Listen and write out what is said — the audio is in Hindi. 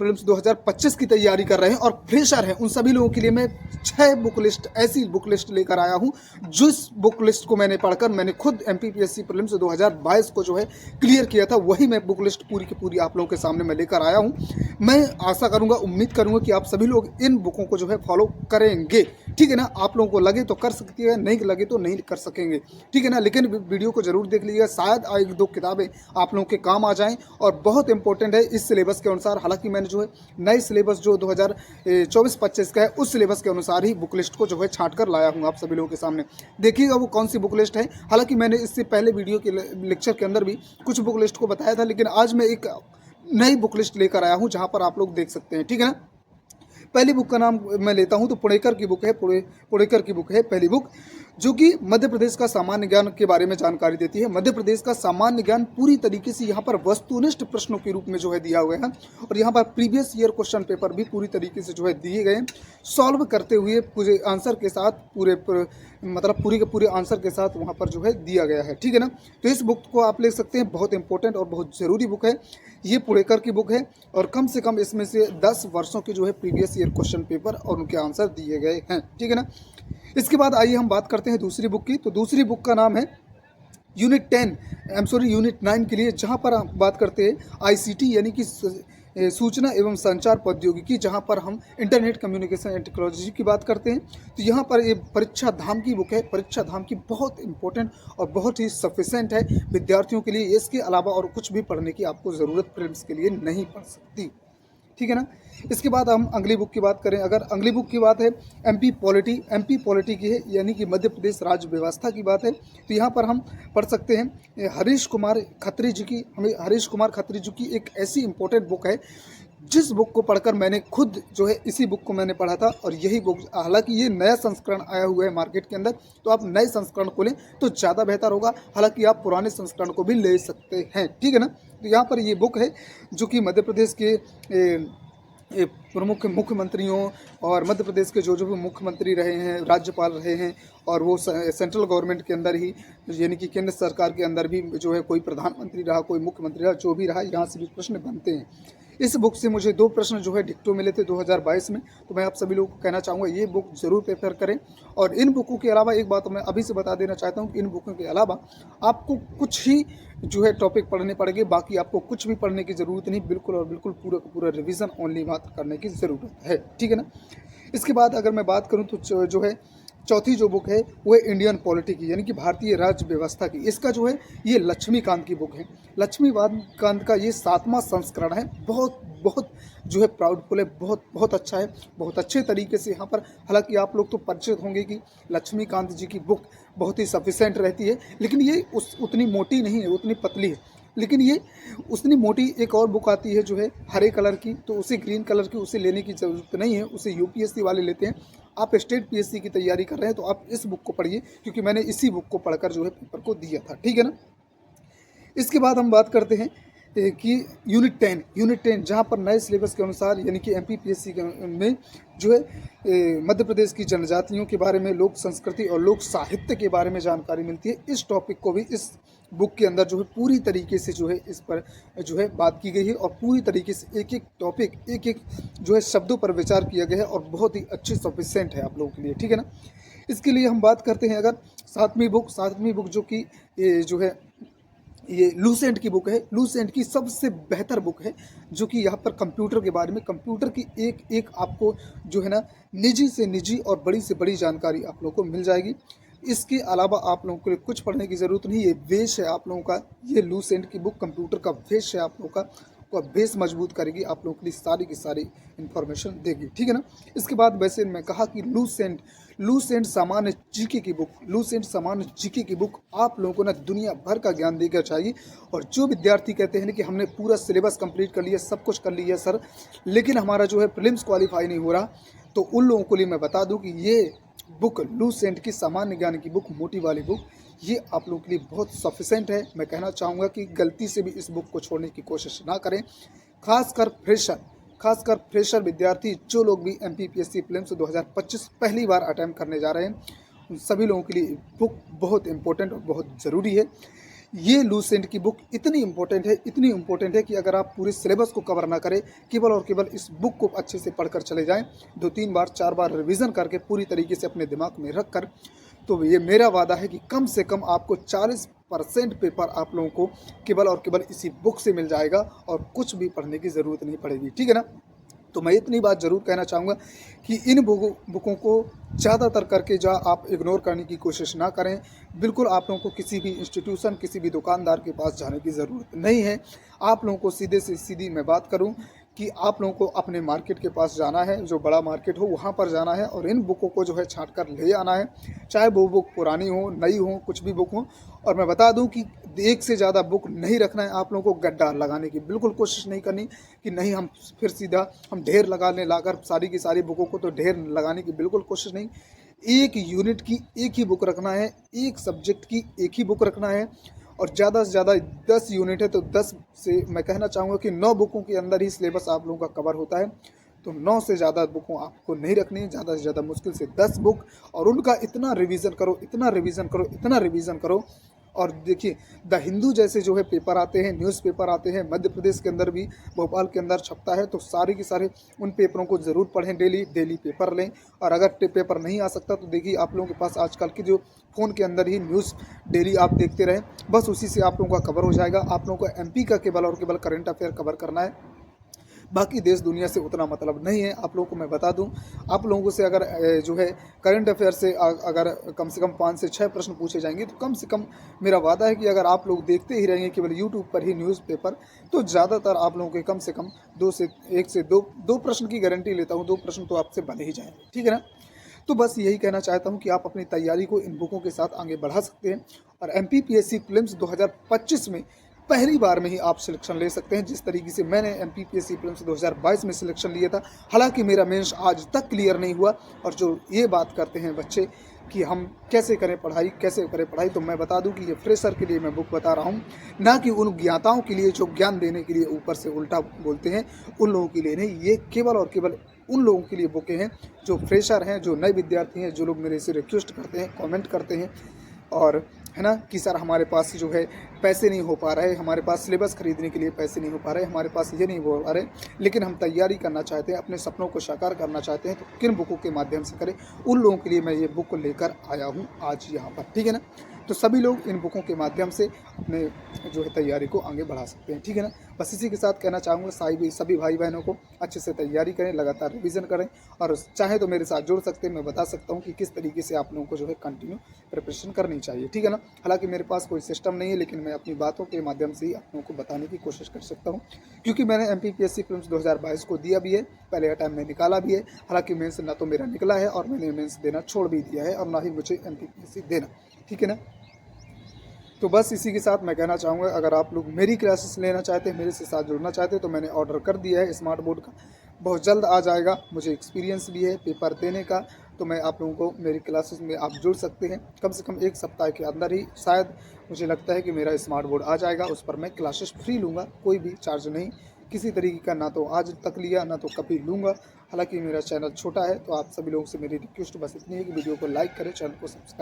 प्रीलिम्स 2025 की तैयारी कर रहे हैं और फ्रेशर हैं, उन सभी लोगों के लिए मैं 6 बुक लिस्ट, ऐसी बुक लिस्ट लेकर आया हूं जिस बुक लिस्ट को मैंने पढ़कर मैंने खुद एमपीपीएससी प्रीलिम्स 2022 को जो है क्लियर किया था, वही मैं बुक लिस्ट पूरी की पूरी आप लोगों के सामने मैं लेकर आया हूं। मैं आशा करूंगा, उम्मीद करूंगा कि आप सभी लोग इन बुकों को जो है फॉलो करेंगे, ठीक है ना। आप लोगों को लगे तो कर सकती है, नहीं लगे तो नहीं कर सकेंगे, ठीक है ना। लेकिन वीडियो को जरूर देख लीजिएगा, शायद एक दो किताबें आप लोगों के काम आ जाएं और बहुत इंपॉर्टेंट है इस सिलेबस के अनुसार। हालांकि मैंने जो है नए सिलेबस जो 2024-25 का है उस सिलेबस के अनुसार ही बुक लिस्ट को जो है छांट कर लाया हूँ आप सभी लोगों के सामने। देखिएगा वो कौन सी बुक लिस्ट है। हालांकि मैंने इससे पहले वीडियो के लेक्चर के अंदर भी कुछ बुक लिस्ट को बताया था, लेकिन आज मैं एक नई बुक लिस्ट लेकर आया हूं जहां पर आप लोग देख सकते हैं, ठीक है ना। पहली बुक का नाम मैं लेता हूं तो पुणेकर की बुक है, पुणेकर की बुक है पहली बुक, जो कि मध्य प्रदेश का सामान्य ज्ञान के बारे में जानकारी देती है। मध्य प्रदेश का सामान्य ज्ञान पूरी तरीके से यहाँ पर वस्तुनिष्ठ प्रश्नों के रूप में जो है दिया हुआ है और यहाँ पर प्रीवियस ईयर क्वेश्चन पेपर भी पूरी तरीके से जो है दिए गए, सॉल्व करते हुए पूरे आंसर के साथ, मतलब पूरे के पूरे आंसर के साथ वहाँ पर जो है दिया गया है, ठीक है ना। तो इस बुक को आप ले सकते हैं, बहुत इंपॉर्टेंट और बहुत ज़रूरी बुक है ये, पुणेकर की बुक है और कम से कम इसमें से 10 वर्षों के जो है प्रीवियस ईयर क्वेश्चन पेपर और उनके आंसर दिए गए हैं, ठीक है ना। इसके बाद आइए हम बात करते हैं दूसरी बुक की। तो दूसरी बुक का नाम है यूनिट 9 के लिए, जहाँ पर हम बात करते हैं आईसीटी यानी कि सूचना एवं संचार प्रौद्योगिकी, जहाँ पर हम इंटरनेट कम्युनिकेशन एंड टेक्नोलॉजी की बात करते हैं। तो यहाँ पर ये परीक्षा धाम की बुक है, परीक्षा धाम की, बहुत इंपॉर्टेंट और बहुत ही सफिशेंट है विद्यार्थियों के लिए। इसके अलावा और कुछ भी पढ़ने की आपको ज़रूरत प्रीलिम्स के लिए नहीं पड़ सकती, ठीक है ना। इसके बाद हम अगली बुक की बात करें, अगर अगली बुक की बात है एमपी पॉलिटी की है, यानी कि मध्य प्रदेश राज्य व्यवस्था की बात है। तो यहाँ पर हम पढ़ सकते हैं हरीश कुमार खत्री जी की एक ऐसी इंपॉर्टेंट बुक है जिस बुक को पढ़कर मैंने खुद जो है इसी बुक को मैंने पढ़ा था और यही बुक, हालांकि ये नया संस्करण आया हुआ है मार्केट के अंदर, तो आप नए संस्करण को लें तो ज़्यादा बेहतर होगा। हालांकि आप पुराने संस्करण को भी ले सकते हैं, ठीक है ना। तो यहाँ पर ये बुक है जो कि मध्य प्रदेश के प्रमुख मुख्यमंत्रियों और मध्य प्रदेश के जो भी मुख्यमंत्री रहे हैं, राज्यपाल रहे हैं, और वो सेंट्रल गवर्नमेंट के अंदर ही, यानी कि केंद्र सरकार के अंदर भी जो है कोई प्रधानमंत्री रहा, कोई मुख्यमंत्री रहा, जो भी रहा, यहाँ से भी प्रश्न बनते हैं। इस बुक से मुझे 2 प्रश्न जो है डिक्टो मिले थे 2022 में। तो मैं आप सभी लोगों को कहना चाहूँगा ये बुक ज़रूर प्रेफर करें। और इन बुकों के अलावा एक बात मैं अभी से बता देना चाहता हूँ कि इन बुकों के अलावा आपको कुछ ही जो है टॉपिक पढ़ने पड़ेंगे, बाकी आपको कुछ भी पढ़ने की ज़रूरत नहीं, बिल्कुल और बिल्कुल पूरा का पूरा रिवीजन ओनली मात्र करने की ज़रूरत है, ठीक है ना। इसके बाद अगर मैं बात करूँ तो जो है चौथी जो बुक है वो है इंडियन पॉलिटी की, यानी कि भारतीय राज्य व्यवस्था की। इसका जो है ये लक्ष्मीकांत की बुक है। लक्ष्मीकांत का ये 7वां संस्करण है, बहुत बहुत जो है प्राउडफुल है, बहुत बहुत अच्छा है, बहुत अच्छे तरीके से यहाँ पर। हालांकि आप लोग तो परिचित होंगे कि लक्ष्मीकांत जी की बुक बहुत ही सफिशेंट रहती है, लेकिन ये उतनी मोटी नहीं है, उतनी पतली है। लेकिन ये उतनी मोटी एक और बुक आती है जो है हरे कलर की, तो उसे ग्रीन कलर की उसे लेने की ज़रूरत नहीं है, उसे यूपीएससी वाले लेते हैं। आप स्टेट पीएससी की तैयारी कर रहे हैं तो आप इस बुक को पढ़िए, क्योंकि मैंने इसी बुक को पढ़कर जो है पेपर को दिया था, ठीक है ना। इसके बाद हम बात करते हैं कि यूनिट 10 जहाँ पर नए सिलेबस के अनुसार, यानी कि एमपीपीएससी में जो है मध्य प्रदेश की जनजातियों के बारे में, लोक संस्कृति और लोक साहित्य के बारे में जानकारी मिलती है। इस टॉपिक को भी इस बुक के अंदर जो है पूरी तरीके से जो है इस पर जो है बात की गई है और पूरी तरीके से एक एक टॉपिक, एक एक जो है शब्दों पर विचार किया गया है और बहुत ही अच्छी सफिशेंट है आप लोगों के लिए, ठीक है ना। इसके लिए हम बात करते हैं अगर सातवीं बुक जो कि जो है ये लूसेंट की बुक है। लूसेंट की सबसे बेहतर बुक है, जो कि यहाँ पर कंप्यूटर के बारे में, कंप्यूटर की एक एक आपको जो है ना निजी से निजी और बड़ी से बड़ी जानकारी आप लोगों को मिल जाएगी। इसके अलावा आप लोगों को कुछ पढ़ने की ज़रूरत नहीं, ये बेस है आप लोगों का। ये लूसेंट की बुक कंप्यूटर का बेस है आप लोगों का बेस मजबूत करेगी, आप लोगों के लिए सारी की सारी इन्फॉर्मेशन देगी, ठीक है ना। इसके बाद वैसे मैं कहा कि लूसेंट सामान्य जीके की बुक आप लोगों को ना दुनिया भर का ज्ञान देकर चाहिए। और जो विद्यार्थी कहते हैं कि हमने पूरा सिलेबस कंप्लीट कर लिया, सब कुछ कर लिया सर, लेकिन हमारा जो है प्रीलिम्स क्वालिफाई नहीं हो रहा, तो उन लोगों के लिए मैं बता दूं कि ये बुक लूसेंट की सामान्य ज्ञान की बुक, मोटी वाली बुक, ये आप लोगों के लिए बहुत सफिशेंट है। मैं कहना चाहूँगा कि गलती से भी इस बुक को छोड़ने की कोशिश ना करें, खासकर फ्रेशर विद्यार्थी, जो लोग भी एमपीपीएससी प्रीलिम्स 2025 पहली बार अटैम्प्ट करने जा रहे हैं, उन सभी लोगों के लिए बुक बहुत इंपॉर्टेंट और बहुत ज़रूरी है। ये लूसेंट की बुक इतनी इम्पोर्टेंट है कि अगर आप पूरे सिलेबस को कवर ना करें, केवल और केवल इस बुक को अच्छे से पढ़कर चले जाएं, 2-3 बार 4 बार रिवीजन करके पूरी तरीके से अपने दिमाग में रख कर, तो ये मेरा वादा है कि कम से कम आपको 40% पेपर आप लोगों को केवल और केवल इसी बुक से मिल जाएगा और कुछ भी पढ़ने की ज़रूरत नहीं पड़ेगी। ठीक है ना? तो मैं इतनी बात ज़रूर कहना चाहूँगा कि इन बुकों को ज़्यादातर करके आप इग्नोर करने की कोशिश ना करें। बिल्कुल आप लोगों को किसी भी इंस्टीट्यूशन, किसी भी दुकानदार के पास जाने की ज़रूरत नहीं है। आप लोगों को सीधे से सीधी मैं बात करूं कि आप लोगों को अपने मार्केट के पास जाना है, जो बड़ा मार्केट हो वहाँ पर जाना है और इन बुकों को जो है छाँट कर ले आना है, चाहे वो बुक पुरानी हो, नई हो, कुछ भी बुक हो। और मैं बता दूं कि एक से ज़्यादा बुक नहीं रखना है। आप लोगों को गड्ढा लगाने की बिल्कुल कोशिश नहीं करनी कि नहीं हम फिर सीधा हम ढेर लगाने लाकर सारी की सारी बुकों को तो ढेर लगाने की बिल्कुल कोशिश नहीं। एक यूनिट की एक ही बुक रखना है, एक सब्जेक्ट की एक ही बुक रखना है और ज़्यादा से ज़्यादा 10 यूनिट है तो 10 से मैं कहना चाहूँगा कि 9 बुकों के अंदर ही सिलेबस आप लोगों का कवर होता है। तो 9 से ज़्यादा बुकों आपको नहीं रखनी है, ज़्यादा से ज़्यादा मुश्किल से 10 बुक, और उनका इतना रिवीजन करो, इतना रिवीजन करो, इतना रिवीजन करो। और देखिए द हिंदू जैसे जो है पेपर आते हैं, न्यूज़पेपर आते हैं, मध्य प्रदेश के अंदर भी भोपाल के अंदर छपता है, तो सारे के सारे उन पेपरों को ज़रूर पढ़ें, डेली पेपर लें। और अगर पेपर नहीं आ सकता तो देखिए आप लोगों के पास आजकल की जो फ़ोन के अंदर ही न्यूज़ डेली आप देखते रहें, बस उसी से आप लोगों का कवर हो जाएगा। आप लोगों को एमपी का केवल और केवल करंट अफेयर कवर करना है, बाकी देश दुनिया से उतना मतलब नहीं है। आप लोगों को मैं बता दूं, आप लोगों से अगर जो है करंट अफेयर से अगर कम से कम 5 से 6 प्रश्न पूछे जाएंगे तो कम से कम मेरा वादा है कि अगर आप लोग देखते ही रहेंगे केवल यूट्यूब पर ही न्यूज़पेपर, तो ज़्यादातर आप लोगों के कम से कम 1 से 2 प्रश्न की गारंटी लेता हूँ, 2 प्रश्न तो आपसे बने ही जाएंगे। ठीक है ना? तो बस यही कहना चाहता हूँ कि आप अपनी तैयारी को इन बुकों के साथ आगे बढ़ा सकते हैं और एमपीपीएससी प्रीलिम्स 2025 में पहली बार में ही आप सिलेक्शन ले सकते हैं। जिस तरीके से मैंने एमपीपीएससी प्रीलिम्स 2022 में सिलेक्शन लिया था, हालांकि मेरा मेंस आज तक क्लियर नहीं हुआ। और जो ये बात करते हैं बच्चे कि हम कैसे करें पढ़ाई, तो मैं बता दूं कि ये फ्रेशर के लिए मैं बुक बता रहा हूं, ना कि उन ज्ञाताओं के लिए जो ज्ञान देने के लिए ऊपर से उल्टा बोलते हैं, उन लोगों के लिए नहीं। ये केवल और केवल उन लोगों के लिए बुकें हैं जो फ्रेशर हैं, जो नए विद्यार्थी हैं, जो लोग मेरे से रिक्वेस्ट करते हैं, कमेंट करते हैं और है ना कि सर हमारे पास जो है पैसे नहीं हो पा रहे, हमारे पास सिलेबस खरीदने के लिए पैसे नहीं हो पा रहे, हमारे पास ये नहीं हो पा रहे, लेकिन हम तैयारी करना चाहते हैं, अपने सपनों को साकार करना चाहते हैं, तो किन बुकों के माध्यम से करें। उन लोगों के लिए मैं ये बुक लेकर आया हूँ आज यहाँ पर। ठीक है ना? तो सभी लोग इन बुकों के माध्यम से अपने जो है तैयारी को आगे बढ़ा सकते हैं। ठीक है ना? बस इसी के साथ कहना चाहूँगा सभी भाई बहनों को अच्छे से तैयारी करें, लगातार रिवीजन करें और चाहे तो मेरे साथ जुड़ सकते हैं। मैं बता सकता हूँ कि किस तरीके से आप लोगों को जो है कंटिन्यू प्रिपरेशन करनी चाहिए। ठीक है ना? हालांकि मेरे पास कोई सिस्टम नहीं है, लेकिन मैं अपनी बातों के माध्यम से ही आप लोगों को बताने की कोशिश कर सकता हूँ, क्योंकि मैंने एमपीपीएससी प्रीलिम्स 2022 को दिया भी है, पहले का टाइम में निकाला भी है। हालांकि मेंस ना तो मेरा निकला है और मैंने मेंस देना छोड़ भी दिया है और ना ही मुझे एमपीपीएससी देना। ठीक है ना? तो बस इसी के साथ मैं कहना चाहूँगा, अगर आप लोग मेरी क्लासेस लेना चाहते हैं, मेरे से साथ जुड़ना चाहते हैं, तो मैंने ऑर्डर कर दिया है स्मार्ट बोर्ड का, बहुत जल्द आ जाएगा। मुझे एक्सपीरियंस भी है पेपर देने का, तो मैं आप लोगों को मेरी क्लासेस में आप जुड़ सकते हैं। कम से कम 1 सप्ताह के अंदर ही शायद मुझे लगता है कि मेरा स्मार्ट बोर्ड आ जाएगा। उस पर मैं क्लासेस फ्री लूँगा, कोई भी चार्ज नहीं किसी तरीके का, ना तो आज तक लिया ना तो कभी लूँगा। हालाँकि मेरा चैनल छोटा है, तो आप सभी लोगों से मेरी रिक्वेस्ट बस इतनी है कि वीडियो को लाइक करें, चैनल को सब्सक्राइब